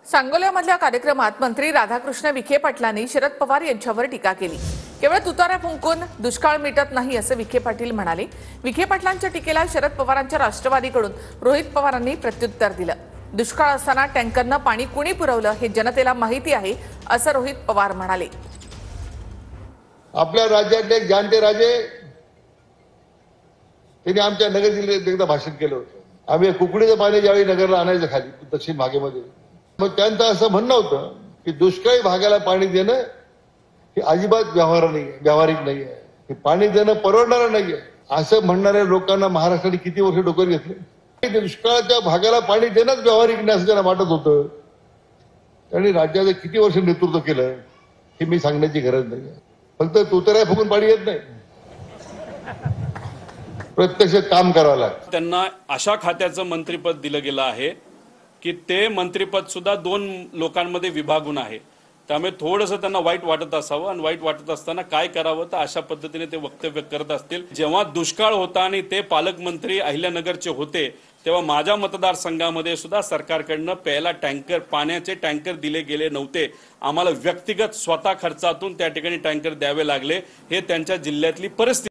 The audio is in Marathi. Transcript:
सांगोल्यामधल्या कार्यक्रमात मंत्री राधाकृष्ण विखे पाटलांनी शरद पवार यांच्यावर टीका केली। केवळ तुताऱ्या फुंकून दुष्काळ मिटत नाही असं विखे पाटील म्हणाले। विखे पाटलांच्या टीकेला शरद पवारांच्या राष्ट्रवादीकडून रोहित पवारांनी प्रत्युत्तर दिलं। दुष्काळ असताना टँकरनं पाणी कुणी पुरवलं हे जनतेला माहिती आहे असं रोहित पवार म्हणाले। आपल्या राज्यातले एक जाणते राजे त्यांनी आमच्या नगर जिल्ह्यात एकदा भाषण केलं होतं। आम्ही कुकडीचं पाणी ज्यावेळी नगरला आणायचं खाली दक्षिण भागेमध्ये, मग त्यांचं असं म्हणणं होतं की दुष्काळी भागाला पाणी देणं हे अजिबात व्यावहारिक नाही आहे, हे पाणी देणं परवडणारं नाही आहे असं म्हणणाऱ्या लोकांना महाराष्ट्राने किती वर्ष डोक्यावर घेतले। दुष्काळाच्या भागाला पाणी देणंच व्यावहारिक नाही असं त्यांना वाटत होतं। त्यांनी राज्याचं किती वर्ष नेतृत्व केलं हे मी सांगण्याची गरज नाही आहे। फक्त तुतऱ्या फुकून पाणी येत नाही, प्रत्यक्ष काम करावं लागतं। त्यांना अशा खात्याचं मंत्रिपद दिलं गेलं आहे की ते मंत्रिपद सुद्धा दोन लोकांमध्ये विभागून आहे। त्यामुळे थोडंसं त्यांना वाईट वाटत असावं आणि वाईट वाटत असताना काय करावं तर अशा पद्धतीने ते वक्तव्य करत असतील। जेव्हा दुष्काळ होता आणि ते पालकमंत्री अहिल्यानगरचे होते तेव्हा माझ्या मतदारसंघामध्ये सुद्धा सरकारकडनं प्यायला पाण्याचे टँकर दिले गेले नव्हते। आम्हाला व्यक्तिगत स्वतः खर्चातून त्या ठिकाणी टँकर द्यावे लागले। हे त्यांच्या जिल्ह्यातली परिस्थिती